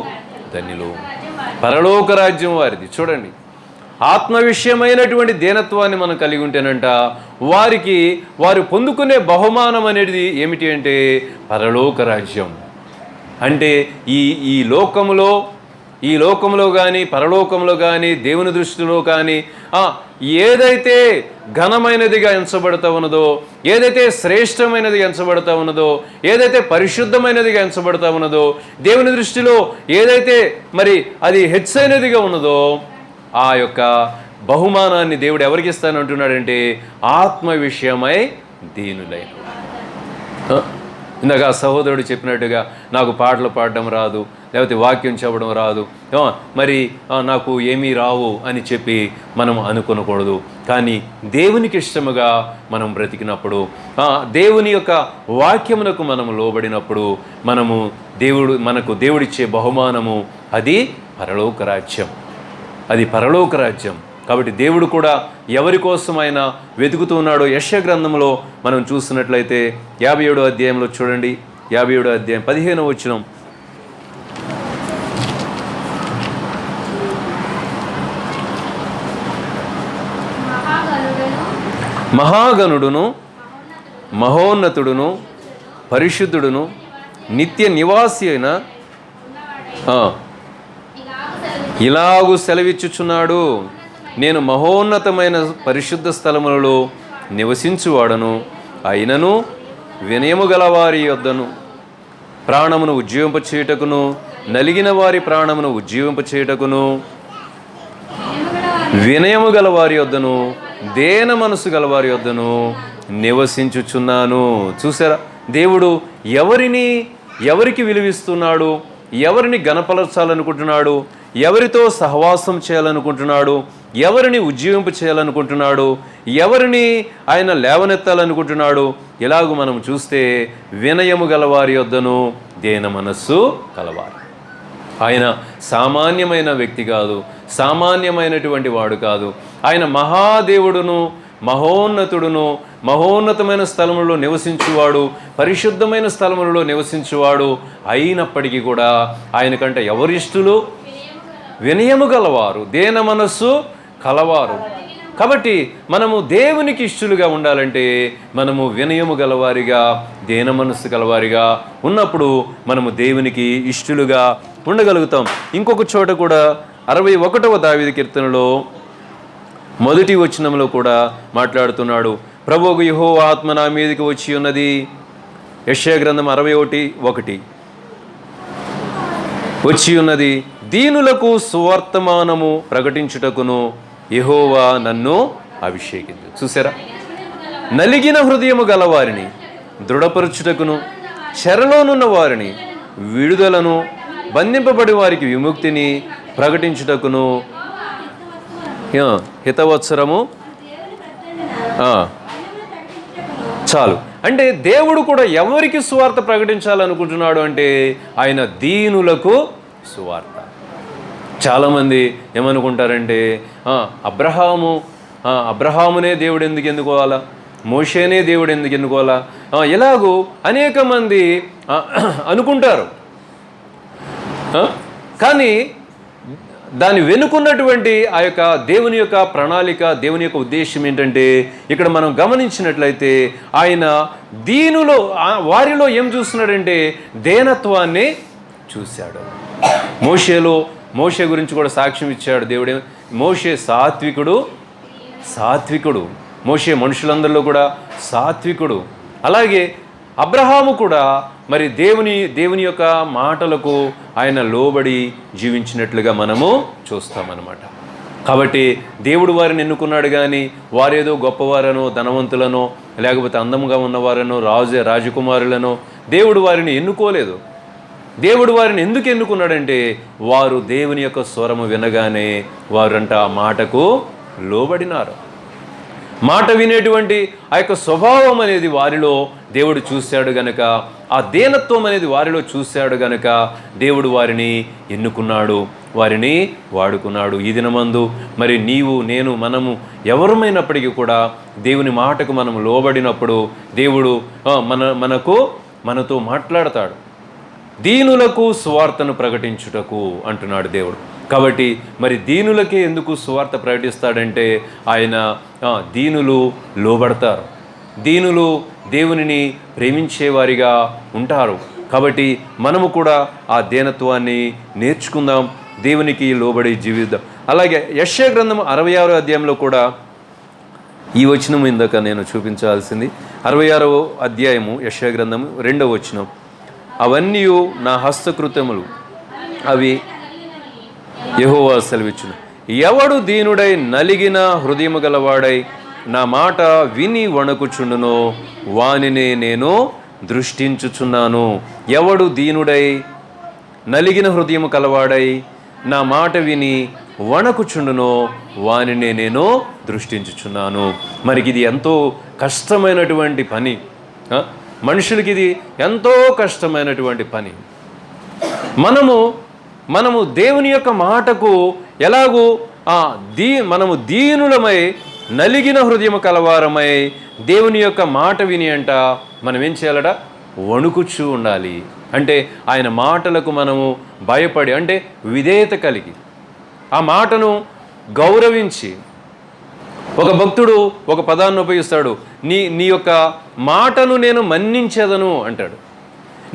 A: ధన్యులు, పరలోక రాజ్యం వారిది. చూడండి, ఆత్మ విషయమైనటువంటి దీనత్వాన్ని మనం కలిగి ఉంటేనంట వారు పొందుకునే బహుమానం అనేది ఏమిటి అంటే పరలోక రాజ్యం. అంటే ఈ లోకములో కానీ పరలోకంలో కానీ దేవుని దృష్టిలో కానీ ఏదైతే ఘనమైనదిగా ఎంచబడతా ఉన్నదో, ఏదైతే శ్రేష్టమైనదిగా ఎంచబడతా ఉన్నదో, ఏదైతే పరిశుద్ధమైనదిగా ఎంచబడతా ఉన్నదో, దేవుని దృష్టిలో ఏదైతే మరి అది హెచ్చైనదిగా ఉన్నదో ఆ యొక్క బహుమానాన్ని దేవుడు ఎవరికి ఇస్తానంటున్నాడంటే ఆత్మ విషయమై దీనులైన. ఇందాక సహోదరుడు చెప్పినట్టుగా నాకు పాటలు పాడడం రాదు, లేకపోతే వాక్యం చెప్పడం రాదు, మరి నాకు ఏమీ రావు అని చెప్పి మనం అనుకోకూడదు. కానీ దేవునికి ఇష్టముగా మనం బ్రతికినప్పుడు, దేవుని యొక్క వాక్యమునకు మనము లోబడినప్పుడు మనకు దేవుడిచ్చే బహుమానము అది పరలోక రాజ్యం. కాబట్టి దేవుడు కూడా ఎవరి కోసం ఆయన వెతుకుతూ ఉన్నాడో యెషయా గ్రంథంలో మనం చూస్తున్నట్లయితే 57వ అధ్యాయంలో చూడండి, 57వ అధ్యాయం 15వ వచనం. మహాగణుడును మహోన్నతుడును పరిశుద్ధుడును నిత్య నివాసి అయిన ఇలాగు సెలవిచ్చుచున్నాడు, నేను మహోన్నతమైన పరిశుద్ధ స్థలములలో నివసించువాడను, అయినను వినయము గలవారి యొద్దను ప్రాణమును ఉజ్జీవింపచేయుటకును, నలిగిన వారి ప్రాణమును ఉజ్జీవింపచేయుటకును, వినయము గలవారి యొద్దను దేన మనసు గలవారి యొద్దను నివసించుచున్నాను. చూసారా, దేవుడు ఎవరికి విలువిస్తున్నాడు, ఎవరిని గణపరచాలనుకుంటున్నాడు, ఎవరితో సహవాసం చేయాలనుకుంటున్నాడు, ఎవరిని ఉజ్జీవింప చేయాలనుకుంటున్నాడు, ఎవరిని ఆయన లేవనెత్తాలనుకుంటున్నాడు. ఇలాగూ మనం చూస్తే వినయము గలవారి యొద్దను దేన మనస్సు కలవారు. ఆయన సామాన్యమైన వ్యక్తి కాదు, సామాన్యమైనటువంటి వాడు కాదు. ఆయన మహాదేవుడును, మహోన్నతుడును, మహోన్నతమైన స్థలములలో నివసించువాడు, పరిశుద్ధమైన స్థలములలో నివసించువాడు. అయినప్పటికీ కూడా ఆయన కంటే ఎవరిష్టులు? వినయము గలవారు, దేన మనస్సు కలవారు. కాబట్టి మనము దేవునికి ఇష్టలుగా ఉండాలంటే మనము వినయము గలవారిగా, దేన మనస్సు గలవారిగా ఉన్నప్పుడు మనము దేవునికి ఇష్టలుగా ఉండగలుగుతాం. ఇంకొక చోట కూడా 61వ దావీదు కీర్తనలో 1వ వచనంలో కూడా మాట్లాడుతున్నాడు. ప్రభువు యెహోవా ఆత్మ నా మీదకి వచ్చి ఉన్నది. యెషయా గ్రంథం 61:1 వచ్చి ఉన్నది, దీనులకు సువర్తమానము ప్రకటించుటకును యెహోవా నన్ను అభిషేకించు. చూసారా, నలిగిన హృదయము గలవారిని దృఢపరచుటకును, చెరలోనున్న వారిని విడుదలను, బంధింపబడి వారికి విముక్తిని ప్రకటించుటకును హితవత్సరము. చాలు. అంటే దేవుడు కూడా ఎవరికి సువార్త ప్రకటించాలనుకుంటున్నాడు అంటే ఆయన దీనులకు సువార్త. చాలామంది ఏమనుకుంటారంటే అబ్రహామునే దేవుడు ఎందుకు ఎన్నుకోవాలా, మోషేనే దేవుడు ఎందుకు ఎన్నుకోవాలా, ఎలాగూ అనేక మంది అనుకుంటారు. కానీ దాని వెనుకున్నటువంటి ఆ యొక్క దేవుని యొక్క ప్రణాళిక, దేవుని యొక్క ఉద్దేశం ఏంటంటే ఇక్కడ మనం గమనించినట్లయితే ఆయన వారిలో ఏం చూస్తున్నాడంటే దేనత్వాన్ని చూశాడు. మోషే గురించి కూడా సాక్ష్యం ఇచ్చాడు దేవుడే. మోషే సాత్వికుడు. మోషే మనుషులందరిలో కూడా సాత్వికుడు. అలాగే అబ్రహాము కూడా మరి దేవుని యొక్క మాటలకు ఆయన లోబడి జీవించినట్లుగా మనము చూస్తామన్నమాట. కాబట్టి దేవుడు వారిని ఎన్నుకున్నాడు, కానీ వారేదో గొప్పవారనో, ధనవంతులనో, లేకపోతే అందంగా ఉన్నవారనో, రాజకుమారులనో దేవుడు వారిని ఎన్నుకోలేదు. దేవుడు వారిని ఎందుకు ఎన్నుకున్నాడంటే వారు దేవుని యొక్క స్వరము వినగానే వారంట ఆ మాటకు లోబడినారు. మాట వినేటువంటి ఆ యొక్క స్వభావం అనేది వారిలో దేవుడు చూశాడు గనక, ఆ దీనత్వం అనేది వారిలో చూశాడు గనక దేవుడు వారిని ఎన్నుకున్నాడు, వారిని వాడుకున్నాడు. ఈ దినమందు మరి నీవు, నేను, మనము ఎవరమైనప్పటికీ కూడా దేవుని మాటకు మనం లోబడినప్పుడు దేవుడు మనతో మాట్లాడతాడు. దీనులకు సువార్తను ప్రకటించుటకు అంటున్నాడు దేవుడు. కాబట్టి మరి దీనులకే ఎందుకు సువార్త ప్రకటిస్తాడంటే ఆయన దీనులు లోబడతారు, దీనులు దేవునిని ప్రేమించేవారిగా ఉంటారు. కాబట్టి మనము కూడా ఆ దీనత్వాన్ని నేర్చుకుందాం, దేవునికి లోబడి జీవిద్దాం. అలాగే యెషయా గ్రంథం 66వ అధ్యాయంలో కూడా ఈ వచనం ఇందాక నేను చూపించాల్సింది 66వ అధ్యాయము యెషయా గ్రంథము 2వ వచనం, అవన్నీ నా హస్తకృత్యములు, అవి యెహోవా సెలవిచ్చును. ఎవడు దీనుడై నలిగిన హృదయము గలవాడై నా మాట విని వణకుచుండునో వానినే నేను దృష్టించుచున్నాను. ఎవడు దీనుడై నలిగిన హృదయము కలవాడై నా మాట విని వణకుచుండునో వానినే నేను దృష్టించుచున్నాను. మరికి ఇది ఎంతో కష్టమైనటువంటి పని, మనుషులకి ఇది ఎంతో కష్టమైనటువంటి పని. మనము దేవుని యొక్క మాటకు ఎలాగూ మనము దీనులమై నలిగిన హృదయం కలవారమై దేవుని యొక్క మాట విని మనం ఏం చేయాలట? వణుకుచూ ఉండాలి. అంటే ఆయన మాటలకు మనము భయపడి, అంటే విధేయత కలిగి, ఆ మాటను గౌరవించి ఒక భక్తుడు ఒక పదాన్ని ఉపయోగిస్తాడు, నీ యొక్క మాటను నేను మన్నించెదను అంటాడు.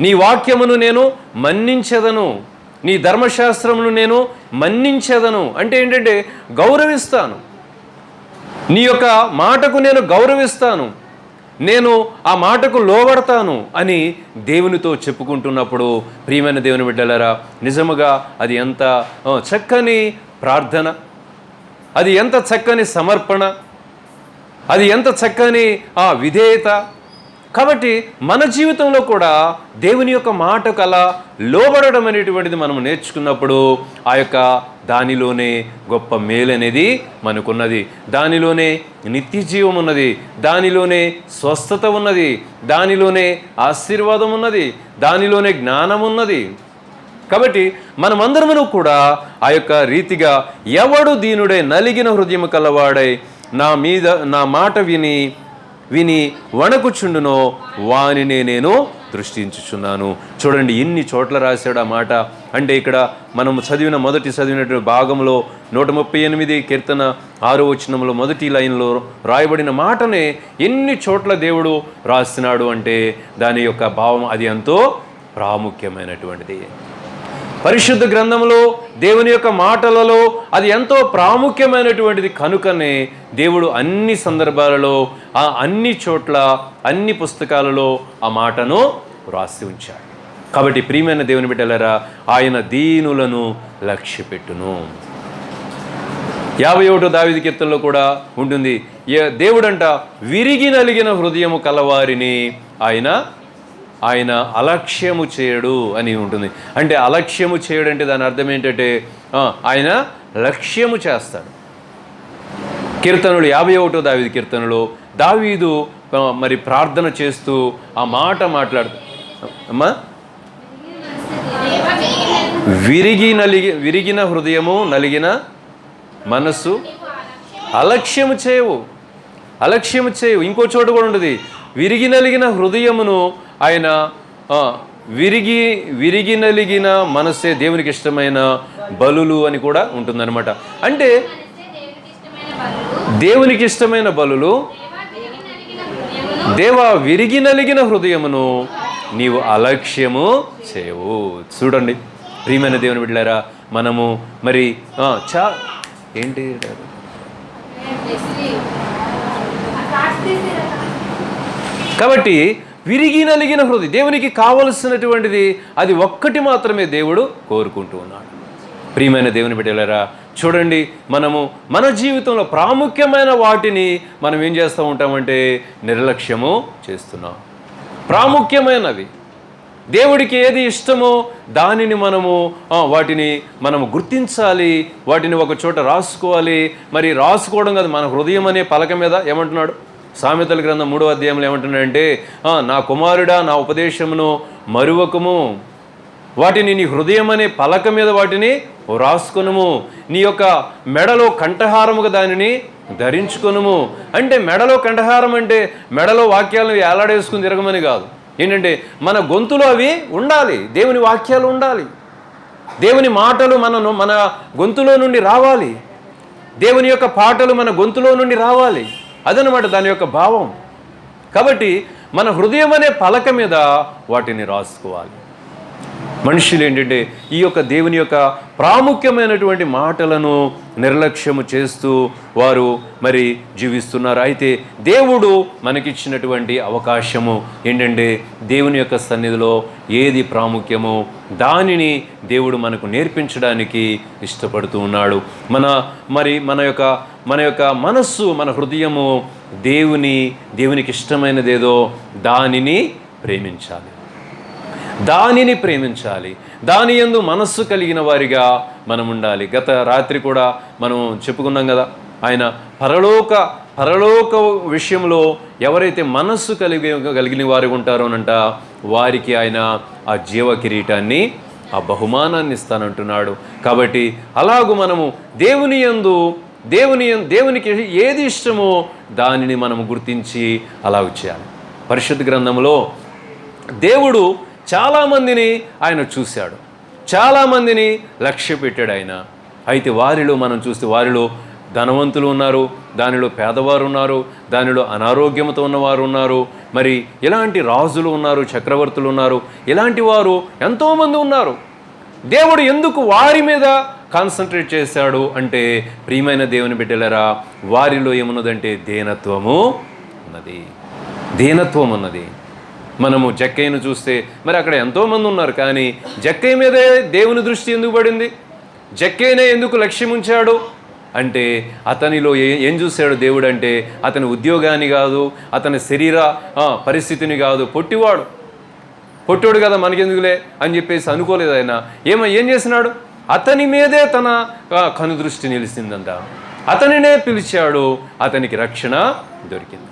A: నీ వాక్యమును నేను మన్నించెదను, నీ ధర్మశాస్త్రమును నేను మన్నించెదను అంటే ఏంటంటే గౌరవిస్తాను, నీ యొక్క మాటకు నేను గౌరవిస్తాను, నేను ఆ మాటకు లోబడతాను అని దేవునితో చెప్పుకుంటున్నప్పుడు ప్రియమైన దేవుని బిడ్డలారా, నిజముగా అది ఎంత చక్కని ప్రార్థన, అది ఎంత చక్కని సమర్పణ, అది ఎంత చక్కని విధేయత. కాబట్టి మన జీవితంలో కూడా దేవుని యొక్క మాటకు అలా లోబడడం అనేటువంటిది మనం నేర్చుకున్నప్పుడు ఆ యొక్క దానిలోనే గొప్ప మేలు అనేది మనకున్నది, దానిలోనే నిత్య జీవం ఉన్నది, దానిలోనే స్వస్థత ఉన్నది, దానిలోనే ఆశీర్వాదం ఉన్నది, దానిలోనే జ్ఞానం ఉన్నది. కాబట్టి మనమందరము కూడా ఆ యొక్క రీతిగా ఎవడు దీనుడై నలిగిన హృదయము కలవాడై నా మాట విని వణకుచుండునో వానినే నేను దృష్టించుచున్నాను. చూడండి ఎన్ని చోట్ల రాశాడు ఆ మాట. అంటే ఇక్కడ మనం చదివినటువంటి భాగంలో 138 కీర్తన 6వ వచనంలో మొదటి లైన్లో రాయబడిన మాటనే ఎన్ని చోట్ల దేవుడు రాస్తున్నాడు అంటే దాని యొక్క భావం అది ఎంతో ప్రాముఖ్యమైనటువంటిది. పరిశుద్ధ గ్రంథంలో దేవుని యొక్క మాటలలో అది ఎంతో ప్రాముఖ్యమైనటువంటిది కనుకనే దేవుడు అన్ని సందర్భాలలో అన్ని చోట్ల అన్ని పుస్తకాలలో ఆ మాటను రాసి ఉంచాడు. కాబట్టి ప్రియమైన దేవుని బిడ్డలారా, ఆయన దీనులను లక్ష్యపెట్టును. 51వ దావీదు కీర్తనలో కూడా ఉంటుంది, దేవుడంట విరిగి నలిగిన హృదయము కలవారిని ఆయన అలక్ష్యము చేయడు అని ఉంటుంది. అంటే అలక్ష్యము చేయడు అంటే దాని అర్థం ఏంటంటే ఆయన లక్ష్యము చేస్తాడు. కీర్తనలు 51వ దావీదు కీర్తనలో దావీదు మరి ప్రార్థన చేస్తూ ఆ మాట మాట్లాడుతాడు, అమ్మా విరిగిన హృదయము నలిగిన మనస్సు అలక్ష్యము చేయవు. ఇంకో చోటు కూడా ఉంటుంది, విరిగి నలిగిన హృదయమును ఆయన విరిగి నలిగిన మనస్సే దేవునికి ఇష్టమైన బలులు అని కూడా ఉంటుందన్నమాట. అంటే దేవునికి ఇష్టమైన బలులు, దేవా విరిగి నలిగిన హృదయమును నీవు అలక్ష్యము చేయవు. చూడండి ప్రియమైన దేవుని బిడ్డలారా, మనము మరి ఏంటి కాబట్టి విరిగి నలిగిన హృదయం దేవునికి కావలసినటువంటిది అది ఒక్కటి మాత్రమే దేవుడు కోరుకుంటూ ఉన్నాడు. ప్రియమైన దేవుని బిడ్డలారా, చూడండి మనము మన జీవితంలో ప్రాముఖ్యమైన వాటిని మనం ఏం చేస్తూ ఉంటామంటే నిర్లక్ష్యము చేస్తున్నాం. ప్రాముఖ్యమైనవి దేవుడికి ఏది ఇష్టమో దానిని వాటిని మనము గుర్తించాలి, వాటిని ఒక చోట రాసుకోవాలి. మరి రాసుకోవడం కాదు, మన హృదయం అనే పలక మీద ఏమంటున్నాడు సామెతల గ్రంథం 3వ అధ్యాయంలో ఏమంటున్నాడంటే, నా కుమారుడా నా ఉపదేశమును మరువకము, వాటిని నీ హృదయం అనే పలక మీద వాటిని రాసుకొనుము, నీ యొక్క మెడలో కంఠహారముగా దానిని ధరించుకొనుము. అంటే మెడలో కంఠహారం అంటే మెడలో వాక్యాలను ఏలాడేసుకుని తిరగమని కాదు. ఏంటంటే మన గొంతులో అవి ఉండాలి, దేవుని వాక్యాలు ఉండాలి, దేవుని మాటలు మన గొంతులో నుండి రావాలి, దేవుని యొక్క పాటలు మన గొంతులో నుండి రావాలి. అదనమాట దాని యొక్క భావం. కాబట్టి మన హృదయం అనే పలక మీద వాటిని రాసుకోవాలి. మనుషులు ఏంటంటే ఈ యొక్క దేవుని యొక్క ప్రాముఖ్యమైనటువంటి మాటలను నిర్లక్ష్యము చేస్తూ వారు మరి జీవిస్తున్నారు. అయితే దేవుడు మనకిచ్చినటువంటి అవకాశము ఏంటంటే యొక్క సన్నిధిలో ఏది ప్రాముఖ్యమో దానిని దేవుడు మనకు నేర్పించడానికి ఇష్టపడుతూ ఉన్నాడు. మన యొక్క మనస్సు, మన హృదయము దేవునికి ఇష్టమైనదేదో దానిని ప్రేమించాలి, దాని యందు మనస్సు కలిగిన వారిగా మనం ఉండాలి. గత రాత్రి కూడా మనం చెప్పుకున్నాం కదా, ఆయన పరలోక విషయంలో ఎవరైతే మనస్సు కలిగిన వారు ఉంటారోనంట వారికి ఆయన ఆ జీవ కిరీటాన్ని, ఆ బహుమానాన్ని ఇస్తానంటున్నాడు. కాబట్టి అలాగూ మనము దేవునికి ఏది ఇష్టమో దానిని మనము గుర్తించి అలాగ చేయాలి. పరిశుద్ధ గ్రంథంలో దేవుడు చాలామందిని ఆయన చూశాడు, చాలామందిని లక్ష్య పెట్టాడు ఆయన. అయితే వారిలో మనం చూస్తే వారిలో ధనవంతులు ఉన్నారు, దానిలో పేదవారు ఉన్నారు, దానిలో అనారోగ్యంతో ఉన్నవారు ఉన్నారు, మరి ఇలాంటి రాజులు ఉన్నారు, చక్రవర్తులు ఉన్నారు, ఇలాంటి వారు ఎంతోమంది ఉన్నారు. దేవుడు ఎందుకు వారి మీద కాన్సన్ట్రేట్ చేశాడు అంటే, ప్రియమైన దేవుని బిడ్డలారా, వారిలో ఏమున్నదంటే దీనత్వము ఉన్నది, దీనత్వం ఉన్నది. మనము జక్కయ్యను చూస్తే మరి అక్కడ ఎంతోమంది ఉన్నారు, కానీ జక్కయ్య మీదే దేవుని దృష్టి ఎందుకు పడింది? జక్కయ్యనే ఎందుకు లక్ష్యం ఉంచాడు అంటే, అతనిలో ఏం చూశాడు దేవుడు అంటే, అతని ఉద్యోగాన్ని కాదు, అతని శరీర పరిస్థితిని కాదు. పొట్టోడు కదా మనకెందుకులే అని చెప్పేసి అనుకోలేదు ఆయన. ఏం చేసినాడు? అతని మీదే తన కనుదృష్టి నిలిచిందంట. అతనినే పిలిచాడు, అతనికి రక్షణ దొరికింది.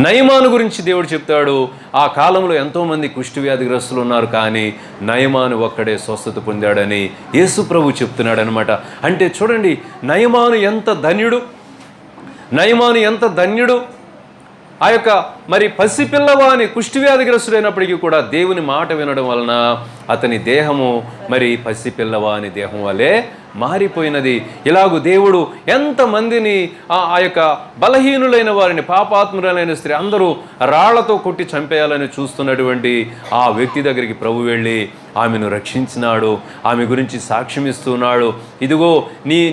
A: నయమాను గురించి దేవుడు చెప్తాడు, ఆ కాలంలో ఎంతోమంది కుష్ఠవ్యాధిగ్రస్తులు ఉన్నారు, కానీ నయమాను ఒక్కడే స్వస్థత పొందాడని యేసు ప్రభు చెప్తున్నాడు అనమాట. అంటే చూడండి, నయమాను ఎంత ధన్యుడు. ఆ యొక్క మరి పసిపిల్లవాని కుష్ఠవ్యాధిగ్రస్తుడైనప్పటికీ కూడా దేవుని మాట వినడం వలన అతని దేహము మరి పసిపిల్లవాని దేహం వలె మారిపోయినది. ఇలాగూ దేవుడు ఎంతమందిని ఆ యొక్క బలహీనులైన వారిని, పాపాత్ములైన స్త్రీ అందరూ రాళ్లతో కొట్టి చంపేయాలని చూస్తున్నటువంటి ఆ వ్యక్తి దగ్గరికి ప్రభు వెళ్ళి ఆమెను రక్షించినాడు, ఆమె గురించి సాక్ష్యం ఇస్తున్నాడు. ఇదిగో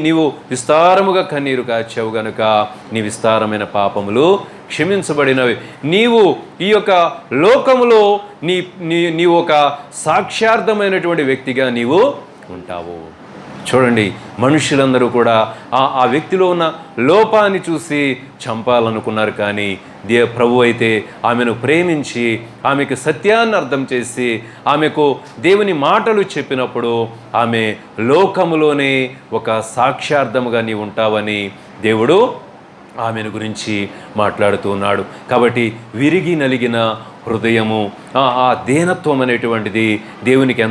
A: నీవు విస్తారముగా కన్నీరు కాచావు గనుక నీ విస్తారమైన పాపములు క్షమించబడినవి. నీవు ఈ యొక్క లోకములో నీవు ఒక సాక్ష్యార్థమైనటువంటి వ్యక్తిగా నీవు ఉంటావు. చూడండి, మనుషులందరూ కూడా ఆ వ్యక్తిలో ఉన్న లోపాన్ని చూసి చంపాలనుకున్నారు, కానీ ప్రభు అయితే ఆమెను ప్రేమించి ఆమెకు సత్యాన్ని అర్థం చేసి ఆమెకు దేవుని మాటలు చెప్పినప్పుడు ఆమె లోకములోనే ఒక సాక్ష్యార్థముగా నీవు ఉంటావని దేవుడు ఆమెను గురించి మాట్లాడుతూ ఉన్నాడు. కాబట్టి విరిగి నలిగిన హృదయము, ఆ దీనత్వం అనేటువంటిది దేవునికి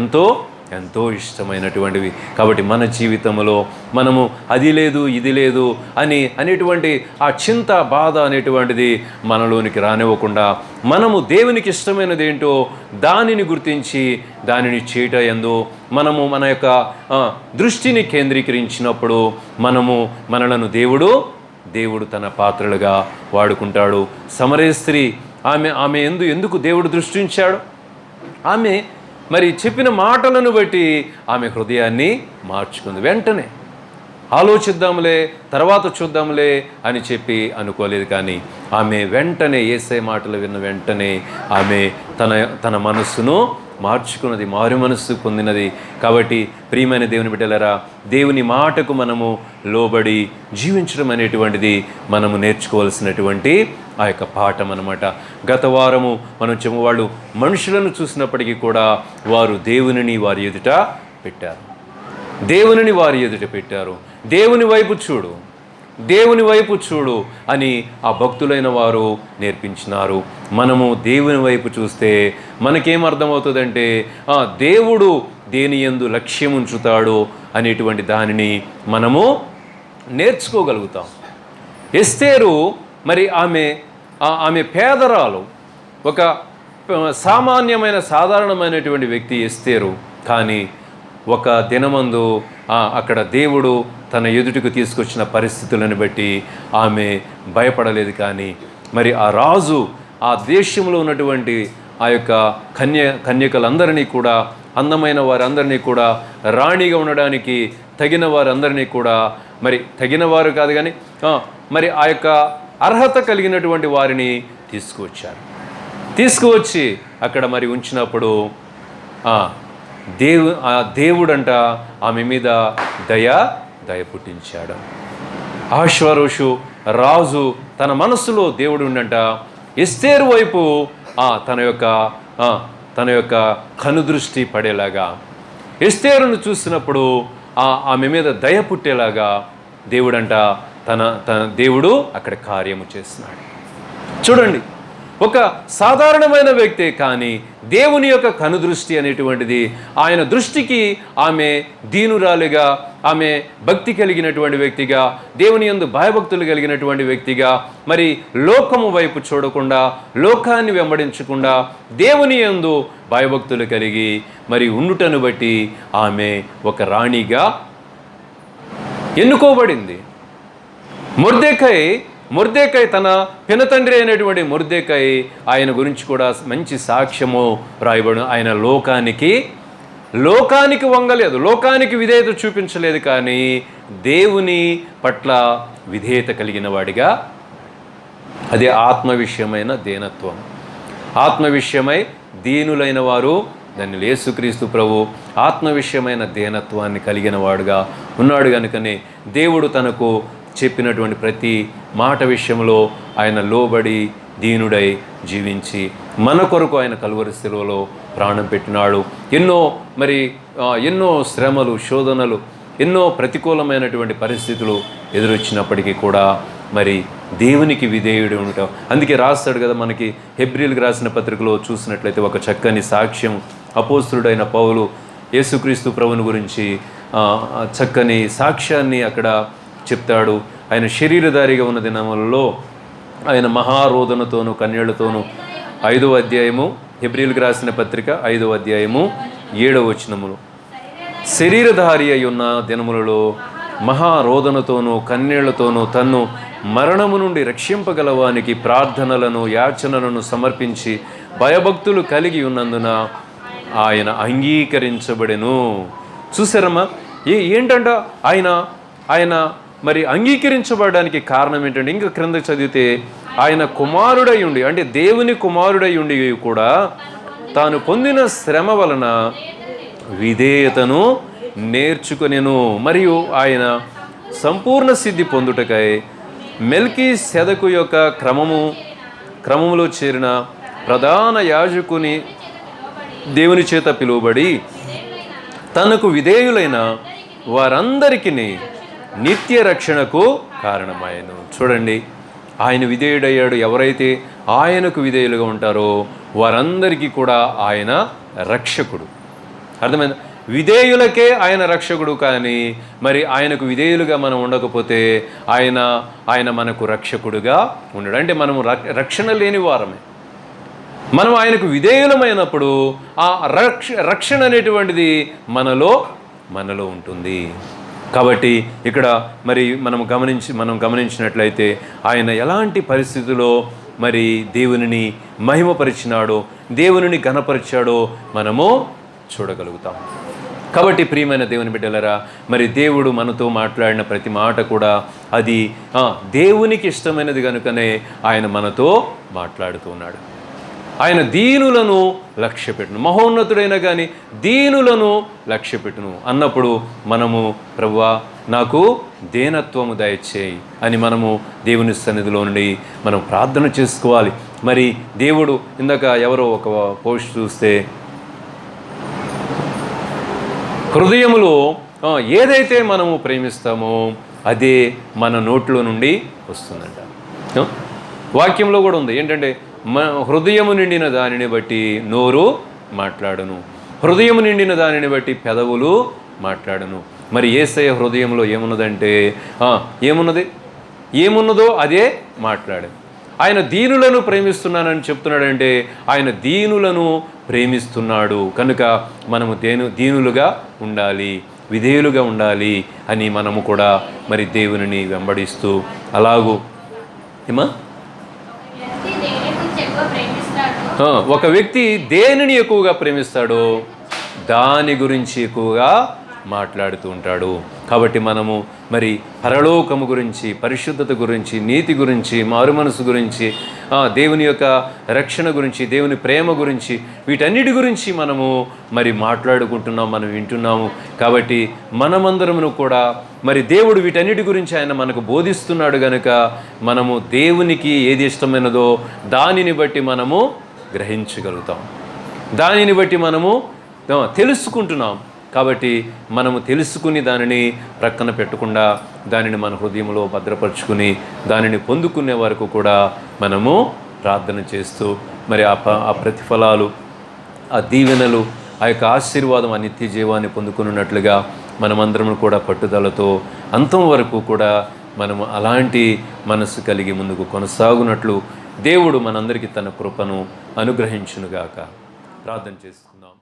A: ఎంతో ఇష్టమైనటువంటివి. కాబట్టి మన జీవితంలో మనము అది లేదు ఇది లేదు అనేటువంటి ఆ చింత, బాధ అనేటువంటిది మనలోనికి రానివ్వకుండా మనము దేవునికి ఇష్టమైనది ఏంటో దానిని గుర్తించి దానిని చేయట యందు మనము మన యొక్క దృష్టిని కేంద్రీకరించినప్పుడు మనలను దేవుడు తన పాత్రలుగా వాడుకుంటాడు. సమరయ స్త్రీ ఆమె ఎందుకు దేవుడు దృష్టి ఉంచాడు? ఆమె మరి చెప్పిన మాటలను బట్టి ఆమె హృదయాన్ని మార్చుకుంది. వెంటనే ఆలోచిద్దాంలే, తర్వాత చూద్దాంలే అని చెప్పి అనుకోలేదు, కానీ ఆమె వెంటనే యేసయ్య మాటలు విన్న వెంటనే ఆమె తన మనస్సును మార్చుకున్నది, మారు మనస్సు పొందినది. కాబట్టి ప్రియమైన దేవుని బిడ్డలారా, దేవుని మాటకు మనము లోబడి జీవించడం అనేటువంటిది మనము నేర్చుకోవాల్సినటువంటి ఆ యొక్క పాఠం అన్నమాట. గత వారము మనం వాళ్ళు మనుషులను చూసినప్పటికీ కూడా వారు దేవునిని వారి ఎదుట పెట్టారు. దేవుని వైపు చూడు అని ఆ భక్తులైన వారు నేర్పించినారు. మనము దేవుని వైపు చూస్తే మనకేం అర్థమవుతుందంటే, దేవుడు దేని యందు లక్ష్యం ఉంచుతాడు అనేటువంటి దానిని మనము నేర్చుకోగలుగుతాం. ఎస్తేరు మరి ఆమె పేదరాలు, ఒక సాధారణమైనటువంటి వ్యక్తి ఎస్తేరు. కానీ ఒక దినమందు అక్కడ దేవుడు తన ఎదుటికు తీసుకొచ్చిన పరిస్థితులను బట్టి ఆమె భయపడలేదు. కానీ మరి ఆ రాజు ఆ దేశంలో ఉన్నటువంటి ఆ యొక్క కన్యకలందరినీ కూడా, అందమైన వారందరినీ కూడా, రాణిగా ఉండడానికి తగిన వారందరినీ కూడా, మరి తగినవారు కాదు కానీ మరి ఆ యొక్క అర్హత కలిగినటువంటి వారిని తీసుకువచ్చి అక్కడ మరి ఉంచినప్పుడు దేవుడంట ఆమె మీద దయ పుట్టించాడు. అహష్వేరోషు రాజు తన మనస్సులో దేవుడు ఉండంట ఎస్తేరు వైపు తన యొక్క కనుదృష్టి పడేలాగా, ఎస్తేరును చూసినప్పుడు ఆమె మీద దయ పుట్టేలాగా దేవుడంట దేవుడు అక్కడ కార్యము చేస్తున్నాడు. చూడండి, ఒక సాధారణమైన వ్యక్తే, కానీ దేవుని యొక్క కనుదృష్టి అనేటువంటిది ఆయన దృష్టికి ఆమె దీనురాలిగా, ఆమె భక్తి కలిగినటువంటి వ్యక్తిగా, దేవుని యందు భయభక్తులు కలిగినటువంటి వ్యక్తిగా, మరి లోకము వైపు చూడకుండా, లోకాన్ని వెంబడించకుండా దేవుని యందు భయభక్తులు కలిగి మరి ఉండుటను బట్టి ఆమె ఒక రాణిగా ఎన్నుకోబడింది. మొర్దెకై తన పినతండ్రి అయినటువంటి మొర్దెకై ఆయన గురించి కూడా మంచి సాక్ష్యము రాయబడు. ఆయన లోకానికి వంగలేదు, లోకానికి విధేయత చూపించలేదు, కానీ దేవుని పట్ల విధేయత కలిగిన వాడిగా, అదే ఆత్మ విషయమైన దీనత్వం. ఆత్మ విషయమై దీనులైన వారు దాన్ని యేసుక్రీస్తు ప్రభు ఆత్మ విషయమైన దీనత్వాన్ని కలిగిన వాడుగా ఉన్నాడు. కనుకనే దేవుడు తనకు చెప్పినటువంటి ప్రతి మాట విషయంలో ఆయన లోబడి దీనుడై జీవించి మన కొరకు ఆయన కలువరి శిలువలో ప్రాణం పెట్టినాడు. ఎన్నో శ్రమలు, శోధనలు, ఎన్నో ప్రతికూలమైనటువంటి పరిస్థితులు ఎదురొచ్చినప్పటికీ కూడా మరి దేవునికి విధేయుడు ఉండటం. అందుకే రాస్తాడు కదా, మనకి హెబ్రీలకు రాసిన పత్రికలో చూసినట్లయితే ఒక చక్కని సాక్ష్యం అపోస్తలుడైన పౌలు యేసుక్రీస్తు ప్రభువుని గురించి చక్కని సాక్ష్యాన్ని అక్కడ చెప్తాడు. ఆయన శరీరధారిగా ఉన్న దినములలో ఆయన మహారోదనతోనూ కన్యళ్లతోనూ 5వ అధ్యాయము, హెబ్రీలకు రాసిన పత్రిక 5వ అధ్యాయము 7వ వచనములు, శరీరధారి అయి ఉన్న దినములలో మహారోదనతోనూ కన్నీళ్లతోనూ తన్ను మరణము నుండి రక్షింపగలవానికి ప్రార్థనలను యాచనలను సమర్పించి భయభక్తులు కలిగి ఉన్నందున ఆయన అంగీకరించబడెను. చూసారమ్మా, ఏంటంట ఆయన మరి అంగీకరించబడడానికి కారణం ఏంటంటే, ఇంకా క్రింద చదివితే ఆయన కుమారుడై ఉండి, అంటే దేవుని కుమారుడై ఉండి కూడా తాను పొందిన శ్రమ వలన విధేయతను నేర్చుకొనెను. మరియు ఆయన సంపూర్ణ సిద్ధి పొందుటకై మెల్కీసెదెకు యొక్క క్రమములో చేరిన ప్రధాన యాజకుని దేవుని చేత పిలువబడి తనకు విధేయులైన వారందరికీ నిత్య రక్షణకు కారణమాయను. చూడండి, ఆయన విధేయుడయ్యాడు. ఎవరైతే ఆయనకు విధేయులుగా ఉంటారో వారందరికీ కూడా ఆయన రక్షకుడు. అర్థమైంది? విధేయులకే ఆయన రక్షకుడు, కానీ మరి ఆయనకు విధేయులుగా మనం ఉండకపోతే ఆయన మనకు రక్షకుడుగా ఉండడు. అంటే మనము రక్షణ లేని వారమే. మనం ఆయనకు విధేయులమైనప్పుడు ఆ రక్షణ అనేటువంటిది మనలో ఉంటుంది. కాబట్టి ఇక్కడ మరి మనం గమనించినట్లయితే ఆయన ఎలాంటి పరిస్థితుల్లో మరి దేవునిని మహిమపరిచినాడో, దేవునిని ఘనపరిచాడో మనము చూడగలుగుతాం. కాబట్టి ప్రియమైన దేవుని బిడ్డలారా, మరి దేవుడు మనతో మాట్లాడిన ప్రతి మాట కూడా అది దేవునికి ఇష్టమైనది కనుకనే ఆయన మనతో మాట్లాడుతూ ఉన్నాడు. ఆయన దీనులను లక్ష్యపెట్టును, మహోన్నతుడైన కానీ దీనులను లక్ష్యపెట్టును అన్నప్పుడు మనము ప్రభువా నాకు దీనత్వము దయచేయి అని మనము దేవుని సన్నిధిలో నుండి మనం ప్రార్థన చేసుకోవాలి. మరి దేవుడు ఇందాక ఎవరో ఒక పోస్ట్ చూస్తే, హృదయములో ఏదైతే మనము ప్రేమిస్తామో అదే మన నోట్లో నుండి వస్తుందంట. వాక్యంలో కూడా ఉంది ఏంటంటే, హృదయము నిండిన దానిని బట్టి నోరు మాట్లాడను, హృదయము నిండిన దానిని బట్టి పెదవులు మాట్లాడను. మరి యేసయ్య హృదయంలో ఏమున్నదంటే ఏమున్నదో అదే మాట్లాడాను. ఆయన దీనులను ప్రేమిస్తున్నానని చెప్తున్నాడంటే ఆయన దీనులను ప్రేమిస్తున్నాడు కనుక మనము దీనులుగా ఉండాలి, విధేయులుగా ఉండాలి అని మనము కూడా మరి దేవునిని వెంబడిస్తూ అలాగూ ఒక వ్యక్తి దేనిని ఎక్కువగా ప్రేమిస్తాడో దాని గురించి ఎక్కువగా మాట్లాడుతూ ఉంటాడు. కాబట్టి మనము మరి పరలోకము గురించి, పరిశుద్ధత గురించి, నీతి గురించి, మారుమనసు గురించి, దేవుని యొక్క రక్షణ గురించి, దేవుని ప్రేమ గురించి, వీటన్నిటి గురించి మనము మరి మాట్లాడుకుంటున్నాం, మనం వింటున్నాము. కాబట్టి మనమందరమును కూడా మరి దేవుడు వీటన్నిటి గురించి ఆయన మనకు బోధిస్తున్నాడు కనుక మనము దేవునికి ఏది ఇష్టమైనదో దానిని బట్టి మనము గ్రహించగలుగుతాం, దానిని బట్టి మనము తెలుసుకుంటున్నాం. కాబట్టి మనము తెలుసుకుని దానిని ప్రక్కన పెట్టకుండా దానిని మన హృదయంలో భద్రపరుచుకుని దానిని పొందుకునే వరకు కూడా మనము ప్రార్థన చేస్తూ మరి ఆ ప్రతిఫలాలు, ఆ దీవెనలు, ఆ యొక్క ఆశీర్వాదం, ఆ నిత్య జీవాన్ని పొందుకున్నట్లుగా మనమందరం కూడా పట్టుదలతో అంతం వరకు కూడా మనము అలాంటి మనస్సు కలిగి ముందుకు కొనసాగునట్లు దేవుడు మనందరికీ తన కృపను అనుగ్రహించునుగాక. ప్రార్థన చేసుకుందాం.